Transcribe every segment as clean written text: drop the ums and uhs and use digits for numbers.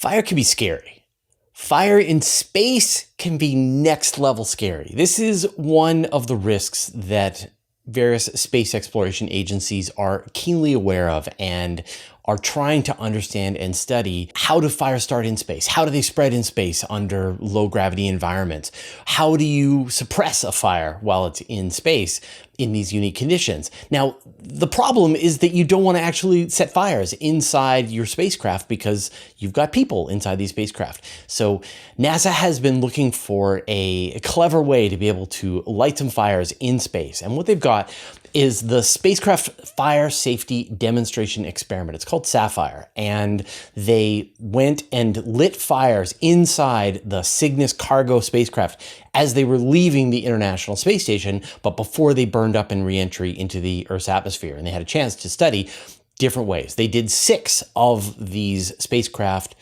Fire can be scary. Fire in space can be next level scary. This is one of the risks that various space exploration agencies are keenly aware of and are trying to understand and study. How do fires start in space? How do they spread in space under low gravity environments? How do you suppress a fire while it's in space in these unique conditions? Now, the problem is that you don't want to actually set fires inside your spacecraft because you've got people inside these spacecraft. So NASA has been looking for a clever way to be able to light some fires in space. And what they've got is the Spacecraft Fire Safety Demonstration Experiment. It's called Saffire. And they went and lit fires inside the Cygnus cargo spacecraft as they were leaving the International Space Station, but before they burned up in re-entry into the Earth's atmosphere. And they had a chance to study different ways. They did 6 of these spacecraft,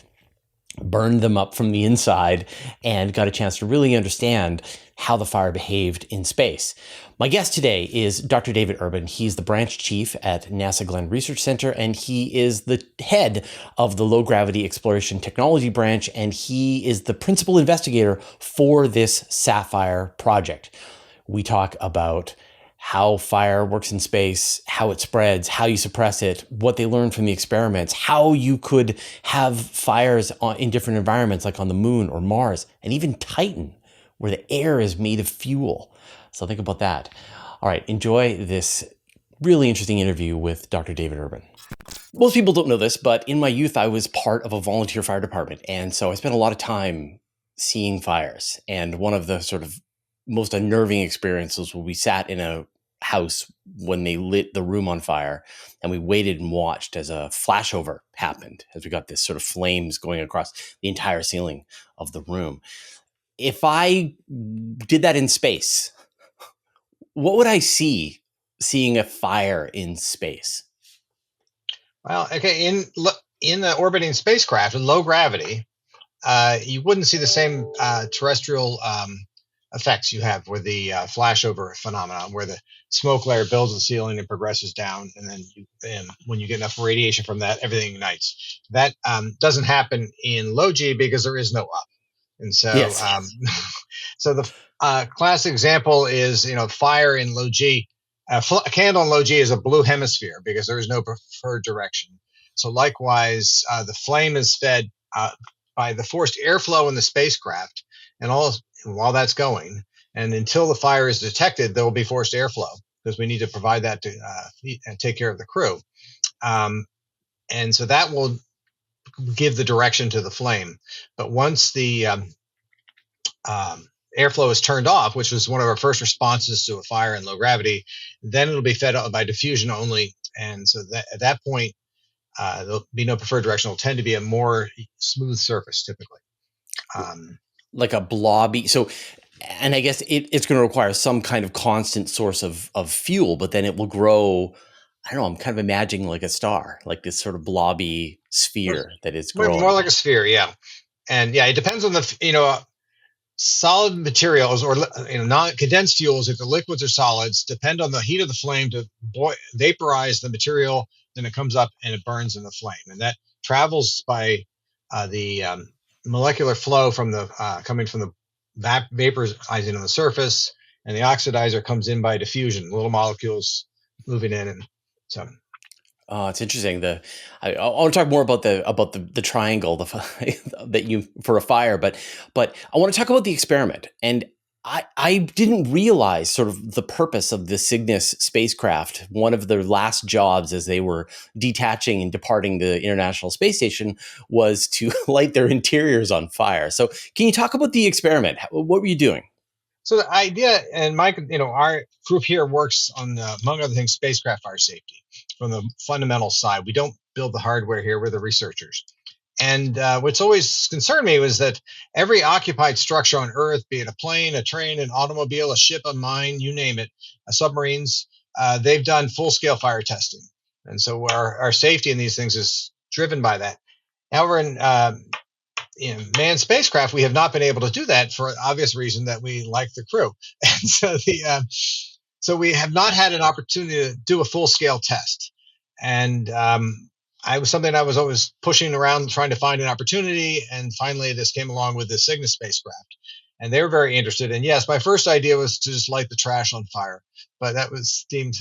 burned them up from the inside, and got a chance to really understand how the fire behaved in space. My guest today is Dr. David Urban. He's the branch chief at NASA Glenn Research Center, and he is the head of the Low Gravity Exploration Technology branch, and he is the principal investigator for this Saffire project. We talk about how fire works in space, how it spreads, how you suppress it, what they learned from the experiments, how you could have fires in different environments like on the moon or Mars, and even Titan, where the air is made of fuel. So think about that. All right, enjoy this really interesting interview with Dr. David Urban. Most people don't know this, but in my youth, I was part of a volunteer fire department. And so I spent a lot of time seeing fires. And one of the sort of most unnerving experiences when we sat in a house when they lit the room on fire and we waited and watched as a flashover happened, as we got this sort of flames going across the entire ceiling of the room. If I did that in space, what would I see seeing a fire in space? Well, okay, in the orbiting spacecraft in low gravity, you wouldn't see the same terrestrial effects you have with the flashover phenomenon, where the smoke layer builds the ceiling and progresses down, and then when you get enough radiation from that, everything ignites. That doesn't happen in low G because there is no up, and so Yes. So the classic example is fire in low G. A candle in low G is a blue hemisphere because there is no preferred direction. So likewise, the flame is fed by the forced airflow in the spacecraft, and while that's going, and until the fire is detected, there will be forced airflow because we need to provide that to take care of the crew. And so that will give the direction to the flame. But once the airflow is turned off, which was one of our first responses to a fire in low gravity, then it'll be fed by diffusion only. And so at that point, there'll be no preferred direction. It'll tend to be a more smooth surface typically. Like a blobby. So, and I guess it's going to require some kind of constant source of fuel, but then it will grow. I don't know. I'm kind of imagining like a star, like this sort of blobby sphere that is growing. More like a sphere, yeah. And yeah, it depends on the solid materials or non-condensed fuels. If the liquids or solids, depend on the heat of the flame to vaporize the material. Then it comes up and it burns in the flame, and that travels by the molecular flow from the coming from the vaporizing on the surface, and the oxidizer comes in by diffusion, little molecules moving in, and so. It's interesting. I want to talk more about the triangle that you for a fire, but I want to talk about the experiment. And I didn't realize sort of the purpose of the Cygnus spacecraft. One of their last jobs as they were detaching and departing the International Space Station was to light their interiors on fire. So can you talk about the experiment? What were you doing? So the idea, and our group here works on, among other things, spacecraft fire safety from the fundamental side. We don't build the hardware here. We're the researchers. And what's always concerned me was that every occupied structure on Earth, be it a plane, a train, an automobile, a ship, a mine, you name it, submarines, they've done full-scale fire testing. And so our safety in these things is driven by that. However, in manned spacecraft, we have not been able to do that for obvious reason that we like the crew. And so we have not had an opportunity to do a full-scale test. And I was something I was always pushing around trying to find an opportunity, and finally this came along with the Cygnus spacecraft, and they were very interested. And yes, my first idea was to just light the trash on fire, but that was deemed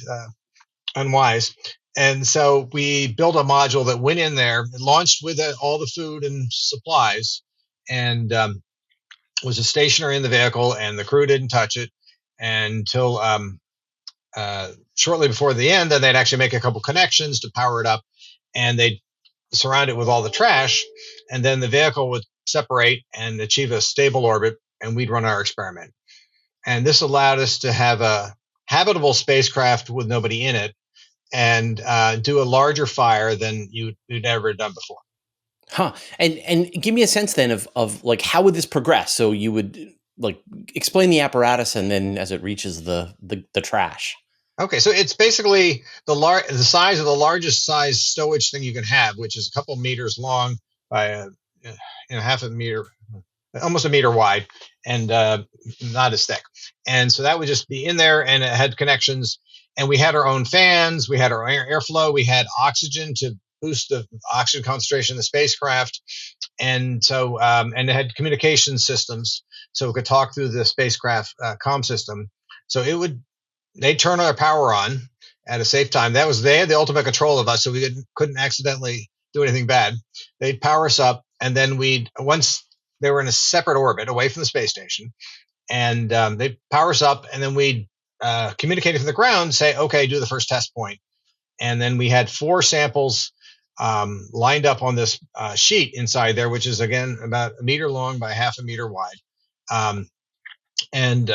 unwise. And so we built a module that went in there, launched with all the food and supplies, and was a stationary in the vehicle, and the crew didn't touch it until shortly before the end. Then they'd actually make a couple connections to power it up, and they'd surround it with all the trash, and then the vehicle would separate and achieve a stable orbit, and we'd run our experiment. And this allowed us to have a habitable spacecraft with nobody in it, and do a larger fire than you'd ever done before. Huh. And give me a sense then of like, how would this progress? So you would like explain the apparatus, and then as it reaches the trash. Okay, so it's basically the size of the largest size stowage thing you can have, which is a couple meters long by half a meter, almost a meter wide, and not as thick. And so that would just be in there, and it had connections. And we had our own fans, we had our own airflow, we had oxygen to boost the oxygen concentration in the spacecraft, and so and it had communication systems, so it could talk through the spacecraft comm system. So they'd turn our power on at a safe time. They had the ultimate control of us, so we couldn't accidentally do anything bad. They'd power us up, and then once they were in a separate orbit away from the space station, and they'd power us up, and then we'd communicate from the ground, say, okay, do the first test point. And then we had 4 samples lined up on this sheet inside there, which is, again, about a meter long by half a meter wide. And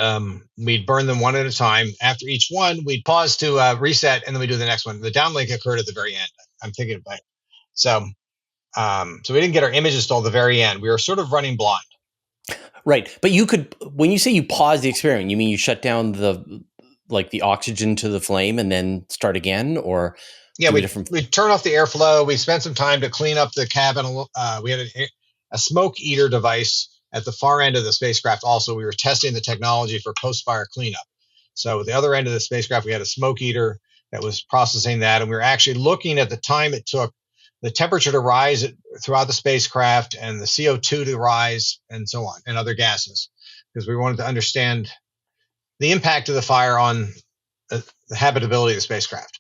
we'd burn them one at a time. After each one, we'd pause to reset, and then we do the next one. The downlink occurred at the very end. I'm thinking about it. So we didn't get our images till the very end. We were sort of running blind. Right. But you could, when you say you pause the experiment, you mean you shut down the oxygen to the flame and then start again? Or yeah, we turn off the airflow. We spent some time to clean up the cabin. We had a smoke eater device at the far end of the spacecraft. Also, we were testing the technology for post-fire cleanup. So at the other end of the spacecraft, we had a smoke eater that was processing that, and we were actually looking at the time it took the temperature to rise throughout the spacecraft, and the CO2 to rise, and so on, and other gases, because we wanted to understand the impact of the fire on the habitability of the spacecraft.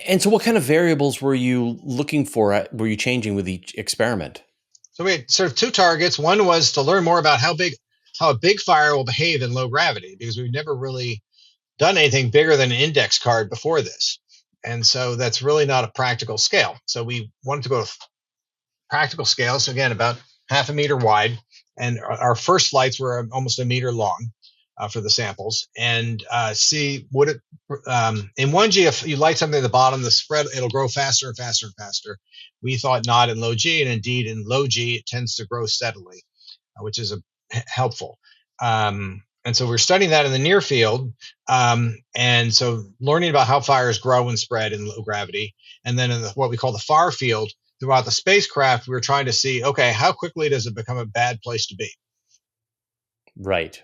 And so what kind of variables were you looking for? Were you changing with each experiment? So we had sort of 2 targets. One was to learn more about how a big fire will behave in low gravity, because we've never really done anything bigger than an index card before this. And so that's really not a practical scale. So we wanted to go to practical scale. So again, about half a meter wide. And our first flights were almost a meter long for the samples, and see what it, in 1G, if you light something at the bottom, the spread, it'll grow faster and faster and faster. We thought not in low G, and indeed in low G, it tends to grow steadily, which is helpful. And so we're studying that in the near field. And so learning about how fires grow and spread in low gravity. And then in what we call the far field, throughout the spacecraft, we were trying to see, okay, how quickly does it become a bad place to be? Right.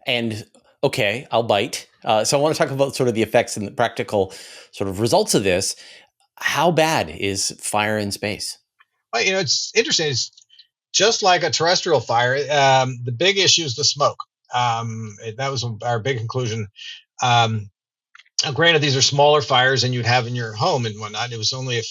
And okay, I'll bite. So I want to talk about sort of the effects and the practical sort of results of this. How bad is fire in space? Well, it's interesting. It's just like a terrestrial fire. The big issue is the smoke. That was our big conclusion. Granted, these are smaller fires than you'd have in your home and whatnot. It was only a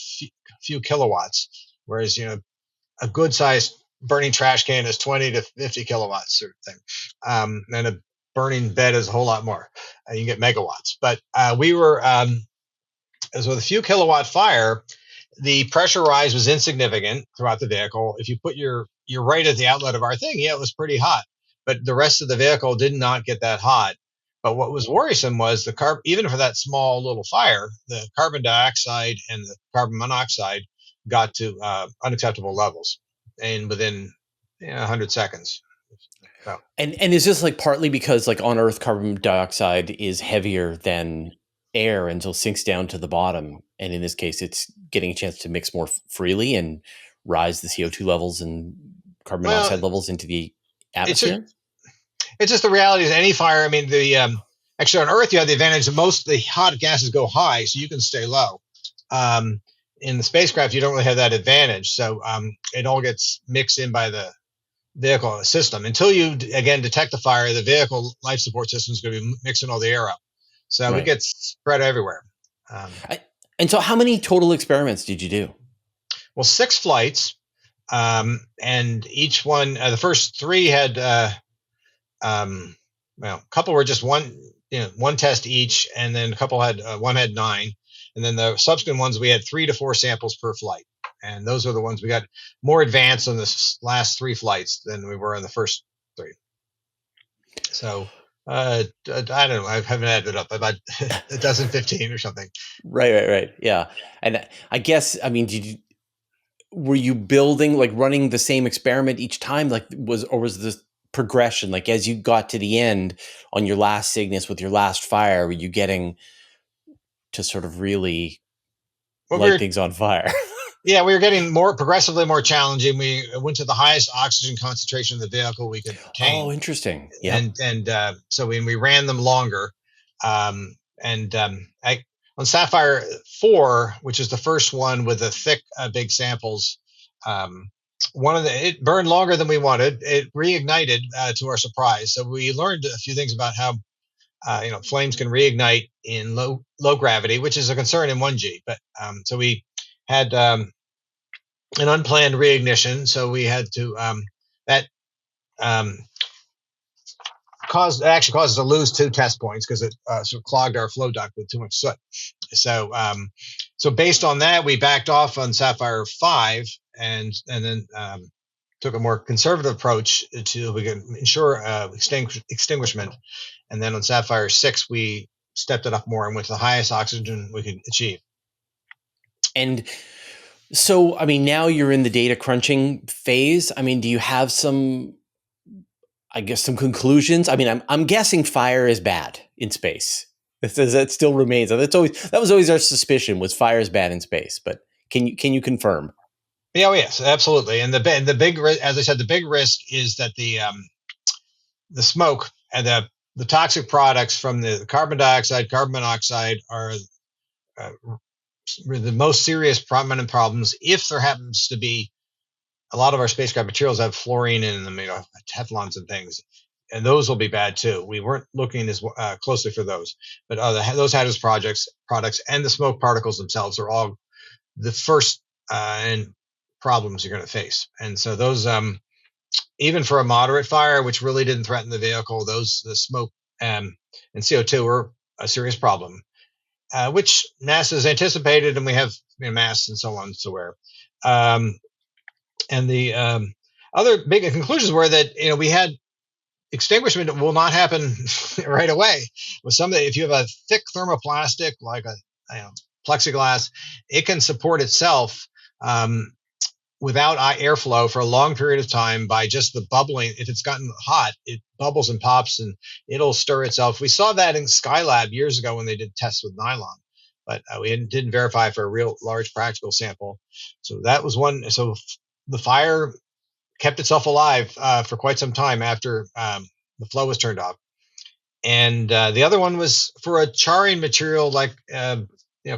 few kilowatts, whereas a good sized burning trash can is 20 to 50 kilowatts sort of thing, and a burning bed is a whole lot more. You can get megawatts. But we were as with a few kilowatt fire, the pressure rise was insignificant throughout the vehicle. If you put your right at the outlet of our thing, yeah, it was pretty hot, but the rest of the vehicle did not get that hot. But what was worrisome was even for that small little fire, the carbon dioxide and the carbon monoxide got to unacceptable levels, and within 100 seconds. So. And is this like partly because like on Earth, carbon dioxide is heavier than air and so sinks down to the bottom, and in this case, it's getting a chance to mix more freely and rise the CO2 levels and carbon monoxide levels into the atmosphere? It's just the reality is any fire. I mean, actually on Earth, you have the advantage that most of the hot gases go high, so you can stay low. in the spacecraft, you don't really have that advantage. So it all gets mixed in by the vehicle system until you again detect the fire. The vehicle life support system is going to be mixing all the air up, so it gets spread everywhere. And so how many total experiments did you do? Well, 6 flights, and each one, the first 3 had well, a couple were just one test each, and then a couple had one had 9, and then the subsequent ones we had 3 to 4 samples per flight, and those are the ones we got more advanced on the last 3 flights than we were on the first 3. So I don't know, I haven't added it up, about a dozen, 15 or something. Right. Yeah, and I guess, I mean, were you building, like running the same experiment each time, like was this progression, like as you got to the end on your last Cygnus with your last fire, were you getting to sort of really light things on fire? Yeah, we were getting progressively more challenging. We went to the highest oxygen concentration of the vehicle we could obtain. Oh, interesting. Yeah. And so we ran them longer. On Saffire 4, which is the first one with the thick, big samples, it burned longer than we wanted. It reignited to our surprise. So we learned a few things about how flames can reignite in low gravity, which is a concern in 1G. But so we had an unplanned reignition, so we had to that caused us to lose 2 test points because it sort of clogged our flow duct with too much soot. So so based on that, we backed off on Saffire 5 and then took a more conservative approach to we can ensure extinguishment. And then on Saffire 6, we stepped it up more and went to the highest oxygen we could achieve. And so, I mean, now you're in the data crunching phase. I mean, do you have some conclusions? I mean, I'm guessing fire is bad in space. That still remains. That was always our suspicion, was fire is bad in space. But can you confirm? Yeah, yes, absolutely. And the big, as I said, the big risk is that the smoke and the toxic products from the carbon dioxide, carbon monoxide are the most serious prominent problems. If there happens to be, a lot of our spacecraft materials have fluorine in them, Teflons and things, and those will be bad too. We weren't looking as closely for those, but those hazardous products and the smoke particles themselves are all the first and problems you're going to face. And so those, even for a moderate fire, which really didn't threaten the vehicle, the smoke and CO2 were a serious problem, which NASA has anticipated, and we have masks and so on to wear. And the other big conclusions were that we had extinguishment will not happen right away. With if you have a thick thermoplastic like a plexiglass, it can support itself without airflow for a long period of time by just the bubbling. If it's gotten hot, it bubbles and pops and it'll stir itself. We saw that in Skylab years ago when they did tests with nylon, but we didn't verify for a real large practical sample. So that was one. So the fire kept itself alive for quite some time after the flow was turned off. And the other one was for a charring material like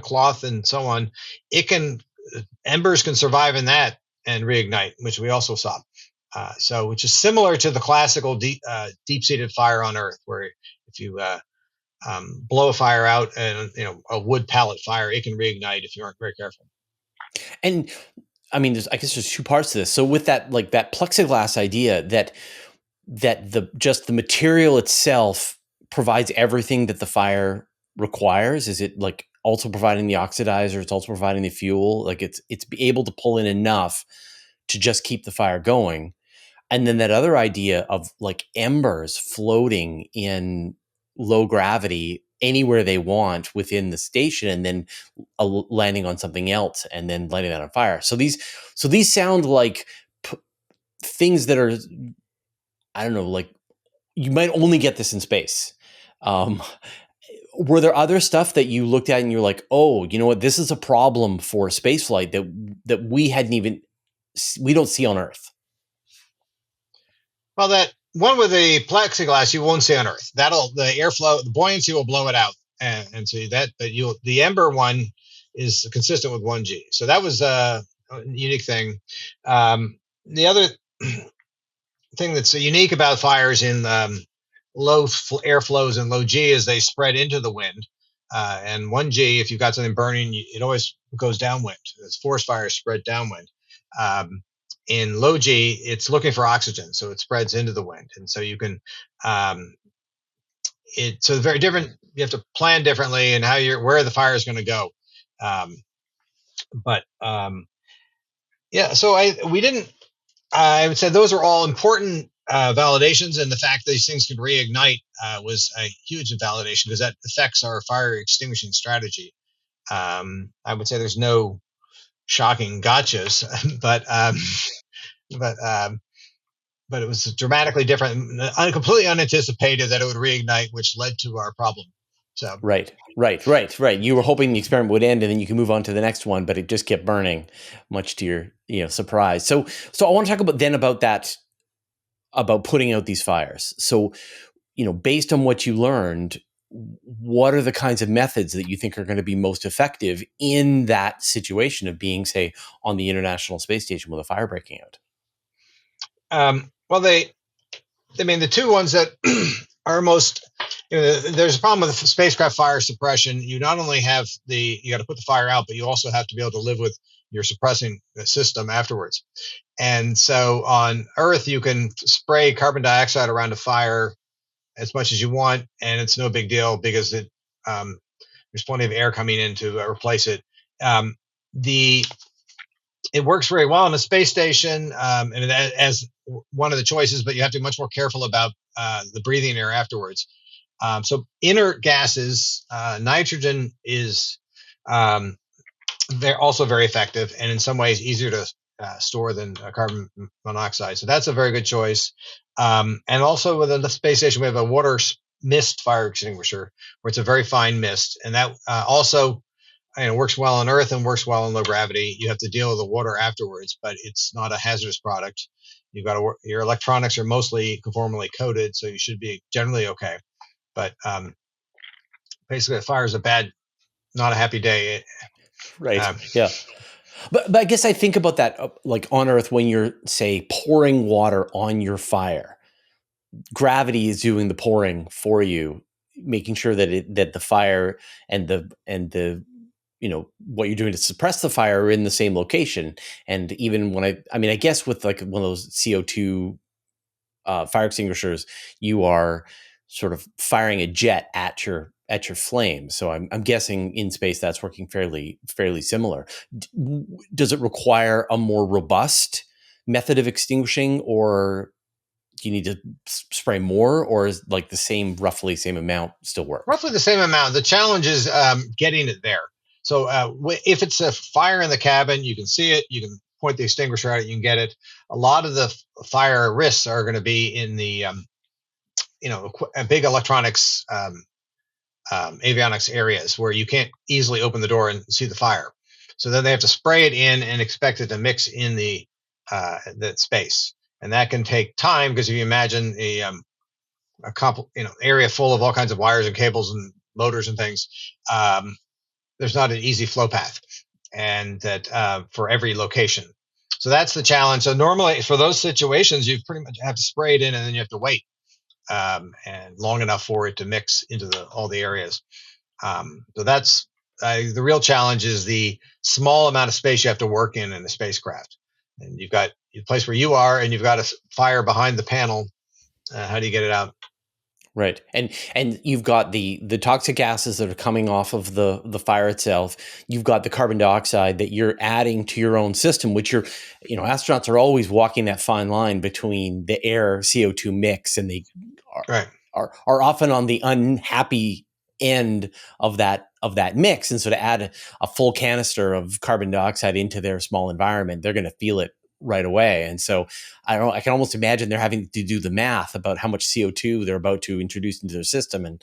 cloth and so on. Embers can survive in that and reignite, which we also saw. Which is similar to the classical deep-seated fire on Earth, where if you blow a fire out and a wood pellet fire, it can reignite if you aren't very careful. And I mean, I guess there's 2 parts to this. So with that, like that plexiglass idea, that the material itself provides everything that the fire requires. Is it like also providing the oxidizer? It's also providing the fuel. Like it's able to pull in enough to just keep the fire going. And then that other idea of like embers floating in low gravity anywhere they want within the station, and then landing on something else and then lighting that on fire. So these sound like things that are, I don't know, like you might only get this in space. Were there other stuff that you looked at and you're like, oh, you know what, this is a problem for spaceflight that we don't see on Earth? Well, that one with the plexiglass you won't see on Earth. The airflow, the buoyancy will blow it out, and so the ember one is consistent with 1G. So that was a unique thing. The other thing that's unique about fires in low airflows and low G is they spread into the wind. And 1G, if you've got something burning, it always goes downwind. As forest fires spread downwind. In low G, it's looking for oxygen, so it spreads into the wind. And so you can, it's so very different. You have to plan differently and where the fire is going to go. Yeah, so I would say those are all important validations, and the fact that these things can reignite was a huge validation because that affects our fire extinguishing strategy. I would say there's no shocking gotchas, but it was dramatically different, completely unanticipated that it would reignite, which led to our problem. So Right. You were hoping the experiment would end and then you can move on to the next one, but it just kept burning, much to your surprise. So I want to talk about that, about putting out these fires. So, based on what you learned, what are the kinds of methods that you think are going to be most effective in that situation of being, say, on the International Space Station with a fire breaking out? Well, the two ones that are most, there's a problem with spacecraft fire suppression. You not only have you got to put the fire out, but you also have to be able to live with your suppressing system afterwards. And so on Earth, you can spray carbon dioxide around a fire as much as you want, and it's no big deal because there's plenty of air coming in to replace it. It works very well on a space station, and as one of the choices, but you have to be much more careful about the breathing air afterwards. So inert gases, nitrogen is they're also very effective, and in some ways easier to store than carbon monoxide. So that's a very good choice. And also within the space station, we have a water mist fire extinguisher, where it's a very fine mist, and that also works well on Earth and works well in low gravity. You have to deal with the water afterwards, but it's not a hazardous product. You've got your electronics are mostly conformally coated, so you should be generally okay. But basically, a fire is not a happy day. Right. Yeah. But I guess I think about that, like on Earth, when you're, say, pouring water on your fire, gravity is doing the pouring for you, making sure that the fire and the what you're doing to suppress the fire are in the same location. And even when I guess with like one of those CO2 fire extinguishers, you are sort of firing a jet at your flame. So I'm guessing in space that's working fairly similar. Does it require a more robust method of extinguishing, or do you need to spray more, or is like roughly same amount still work? Roughly the same amount. The challenge is getting it there. So if it's a fire in the cabin, you can see it. You can point the extinguisher at it. You can get it. A lot of the fire risks are going to be in the big electronics, avionics areas where you can't easily open the door and see the fire. So then they have to spray it in and expect it to mix in the space, and that can take time because if you imagine a area full of all kinds of wires and cables and motors and things, there's not an easy flow path, and that for every location. So that's the challenge. So normally for those situations, you pretty much have to spray it in, and then you have to wait and long enough for it to mix into all the areas. So that's the real challenge is the small amount of space you have to work in a spacecraft. And you've got the place where you are, and you've got a fire behind the panel. How do you get it out? Right. And you've got the toxic gases that are coming off of the fire itself. You've got the carbon dioxide that you're adding to your own system, which astronauts are always walking that fine line between the air CO2 mix, and they are often on the unhappy end of that mix. And so to add a full canister of carbon dioxide into their small environment, they're going to feel it right away. And so I can almost imagine they're having to do the math about how much CO2 they're about to introduce into their system and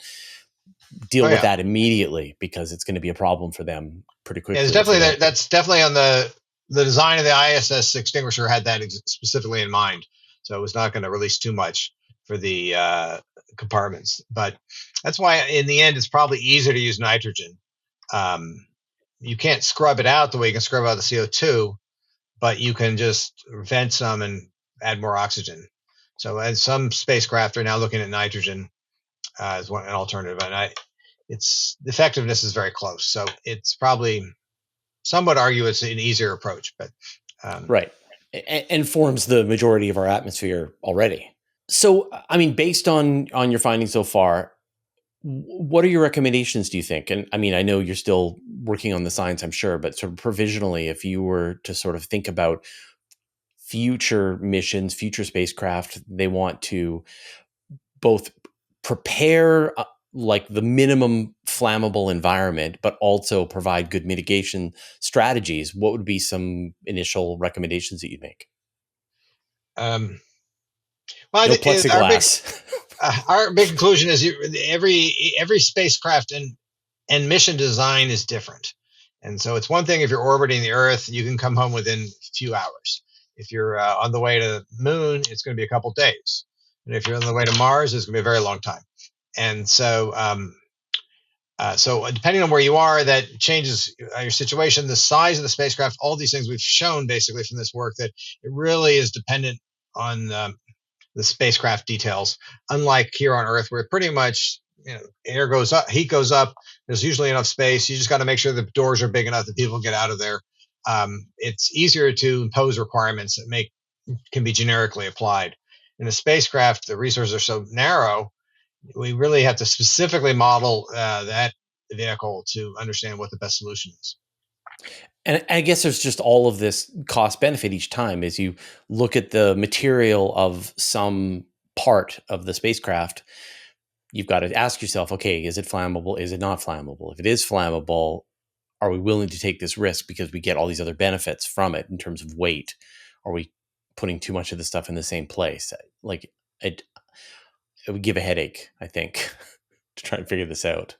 deal with that immediately, because it's going to be a problem for them pretty quickly. Yeah, that's definitely on the design of the ISS extinguisher had that specifically in mind. So it was not going to release too much for the compartments. But that's why in the end, it's probably easier to use nitrogen. you can't scrub it out the way you can scrub out the CO2, but you can just vent some and add more oxygen. So, and some spacecraft are now looking at nitrogen as an alternative, and its effectiveness is very close. So it's probably, some would argue it's an easier approach, but right, and forms the majority of our atmosphere already. So, I mean, based on your findings so far, what are your recommendations, do you think? And I mean, I know you're still working on the science, I'm sure, but sort of provisionally, if you were to sort of think about future missions, future spacecraft, they want to both prepare like the minimum flammable environment, but also provide good mitigation strategies, what would be some initial recommendations that you'd make? Well, No plexiglass. our big conclusion is every spacecraft and mission design is different. And so it's one thing if you're orbiting the Earth, you can come home within a few hours. If you're on the way to the moon, it's going to be a couple days. And if you're on the way to Mars, it's going to be a very long time. And so, so depending on where you are, that changes your situation, the size of the spacecraft, all these things we've shown basically from this work that it really is dependent on the spacecraft details. Unlike here on Earth, where pretty much air goes up, heat goes up. There's usually enough space. You just got to make sure the doors are big enough that people get out of there. It's easier to impose requirements that can be generically applied. In a spacecraft, the resources are so narrow, we really have to specifically model that vehicle to understand what the best solution is. And I guess there's just all of this cost benefit each time as you look at the material of some part of the spacecraft. You've got to ask yourself, okay, is it flammable? Is it not flammable? If it is flammable, are we willing to take this risk because we get all these other benefits from it in terms of weight? Are we putting too much of the stuff in the same place? Like it would give a headache, I think, to try and figure this out.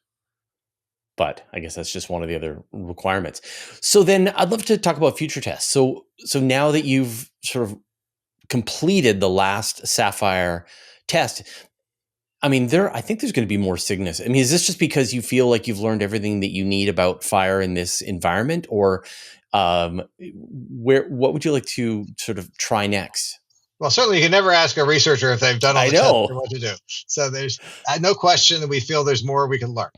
But I guess that's just one of the other requirements. So then I'd love to talk about future tests. So now that you've sort of completed the last Saffire test, I mean, I think there's going to be more Cygnus. I mean, is this just because you feel like you've learned everything that you need about fire in this environment, or what would you like to sort of try next? Well, certainly you can never ask a researcher if they've done all the tests and what to do. So there's no question that we feel there's more we can learn.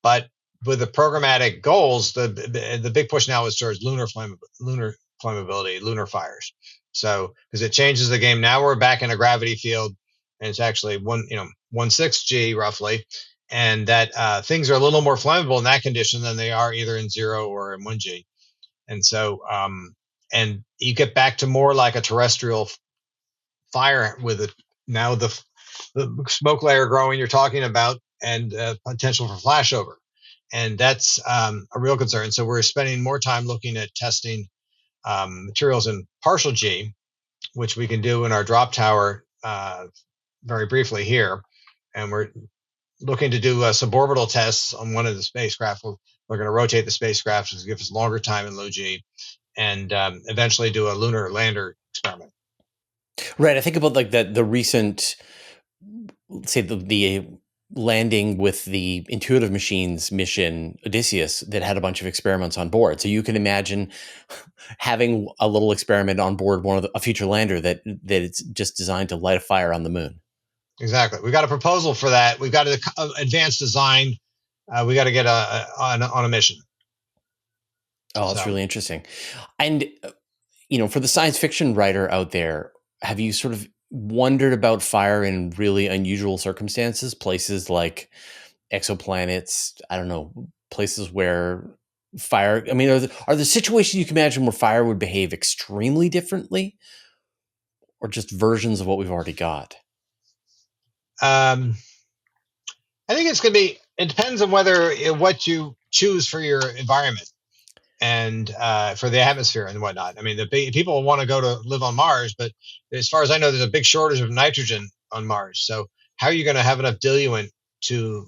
But with the programmatic goals, the big push now is towards lunar flammability, lunar fires. So because it changes the game. Now we're back in a gravity field, and it's actually 1/6 G roughly, and that things are a little more flammable in that condition than they are either in 0 or in 1G. And so and you get back to more like a terrestrial fire with it. Now the smoke layer growing you're talking about, and potential for flashover. And that's a real concern. So we're spending more time looking at testing materials in partial G, which we can do in our drop tower very briefly here. And we're looking to do suborbital tests on one of the spacecraft. We're going to rotate the spacecraft to give us longer time in low G, and eventually do a lunar lander experiment. Right. I think about like the recent, say the landing with the Intuitive Machines mission Odysseus that had a bunch of experiments on board. So you can imagine having a little experiment on board a future lander that it's just designed to light a fire on the moon. Exactly. We've got a proposal for that. We've got an advanced design. We got to get on a mission. Oh, that's really interesting. And for the science fiction writer out there, have you sort of wondered about fire in really unusual circumstances, places like exoplanets, I don't know, places where fire, I mean, are there situations you can imagine where fire would behave extremely differently, or just versions of what we've already got? I think it's going to be, it depends on what you choose for your environment and for the atmosphere and whatnot. I mean, people want to go to live on Mars, but as far as I know, there's a big shortage of nitrogen on Mars. So how are you going to have enough diluent in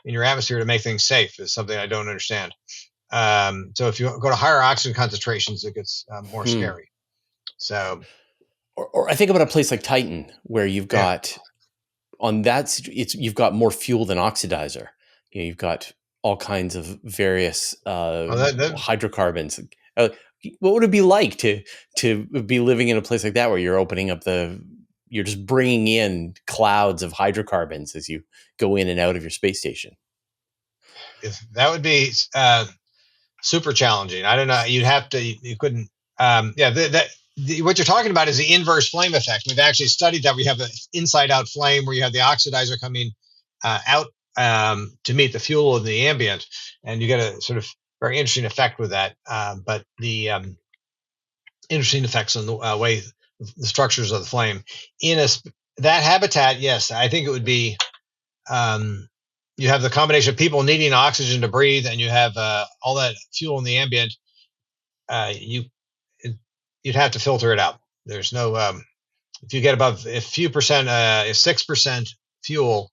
your atmosphere to make things safe is something I don't understand. So if you go to higher oxygen concentrations, it gets more scary. So, or I think about a place like Titan, where you've got on that, you've got more fuel than oxidizer. You've got all kinds of various that hydrocarbons. What would it be like to be living in a place like that where you're opening up you're just bringing in clouds of hydrocarbons as you go in and out of your space station? would be super challenging. I don't know. You couldn't. What you're talking about is the inverse flame effect. We've actually studied that. We have an inside-out flame where you have the oxidizer coming out to meet the fuel in the ambient, and you get a sort of very interesting effect with that. But the interesting effects on the way the structures of the flame in that habitat. Yes, I think it would be. You have the combination of people needing oxygen to breathe, and you have all that fuel in the ambient. You'd have to filter it out. There's no if you get above a few percent, 6% fuel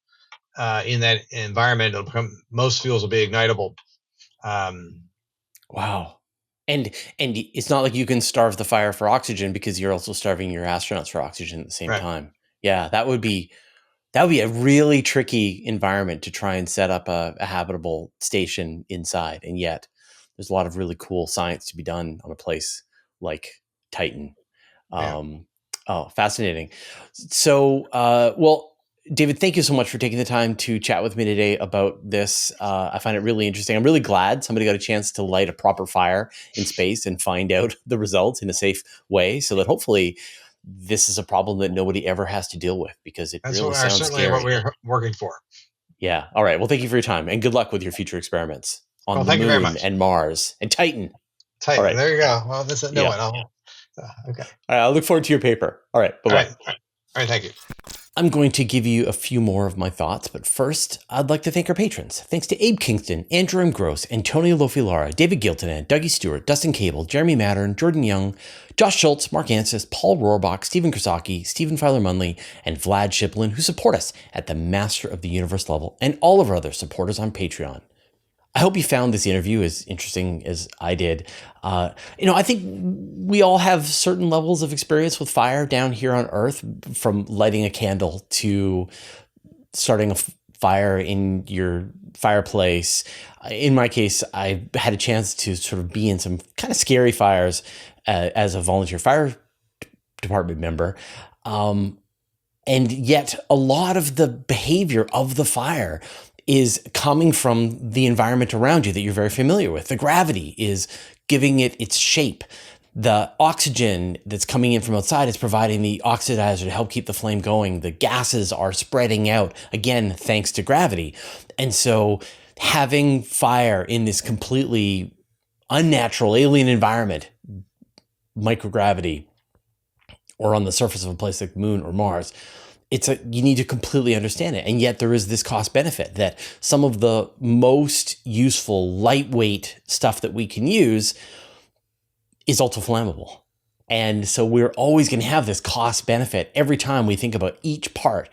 in that environment, most fuels will be ignitable. Wow. And it's not like you can starve the fire for oxygen, because you're also starving your astronauts for oxygen at the same time. Yeah, that would be a really tricky environment to try and set up a habitable station inside. And yet there's a lot of really cool science to be done on a place like Titan. Oh, fascinating. So, well, David, thank you so much for taking the time to chat with me today about this. I find it really interesting. I'm really glad somebody got a chance to light a proper fire in space and find out the results in a safe way, so that hopefully this is a problem that nobody ever has to deal with, because that's really sounds certainly scary. What we're working for. Yeah. All right. Well, thank you for your time, and good luck with your future experiments on the Moon and Mars and Titan. Titan. Right. There you go. Well, this is no one. Okay. All right. I'll look forward to your paper. All right. Bye-bye. All right. Thank you. I'm going to give you a few more of my thoughts, but first, I'd like to thank our patrons. Thanks to Abe Kingston, Andrew M. Gross, Antonio Lofilara, David Giltonan, Dougie Stewart, Dustin Cable, Jeremy Mattern, Jordan Young, Josh Schultz, Mark Ansis, Paul Rohrbach, Stephen Krasaki, Stephen Filer-Munley, and Vlad Shiplin, who support us at the Master of the Universe level, and all of our other supporters on Patreon. I hope you found this interview as interesting as I did. I think we all have certain levels of experience with fire down here on Earth, from lighting a candle to starting a fire in your fireplace. In my case, I had a chance to sort of be in some kind of scary fires as a volunteer fire department member. And yet a lot of the behavior of the fire is coming from the environment around you that you're very familiar with. The gravity is giving it its shape. The oxygen that's coming in from outside is providing the oxidizer to help keep the flame going. The gases are spreading out, again, thanks to gravity. And so having fire in this completely unnatural alien environment, microgravity, or on the surface of a place like Moon or Mars, you need to completely understand it. And yet there is this cost benefit that some of the most useful lightweight stuff that we can use is also flammable. And so we're always going to have this cost benefit every time we think about each part.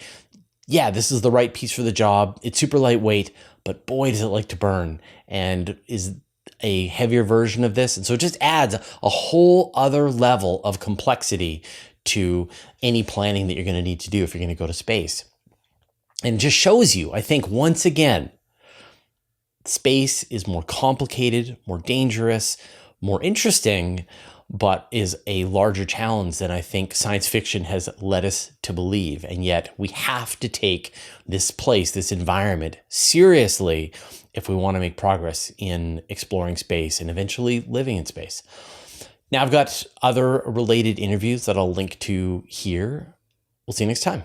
Yeah, this is the right piece for the job. It's super lightweight, but boy, does it like to burn, and is a heavier version of this. And so it just adds a whole other level of complexity to any planning that you're going to need to do if you're going to go to space. And it just shows you, I think, once again, space is more complicated, more dangerous, more interesting, but is a larger challenge than I think science fiction has led us to believe. And yet we have to take this place, this environment, seriously if we want to make progress in exploring space and eventually living in space. Now, I've got other related interviews that I'll link to here. We'll see you next time.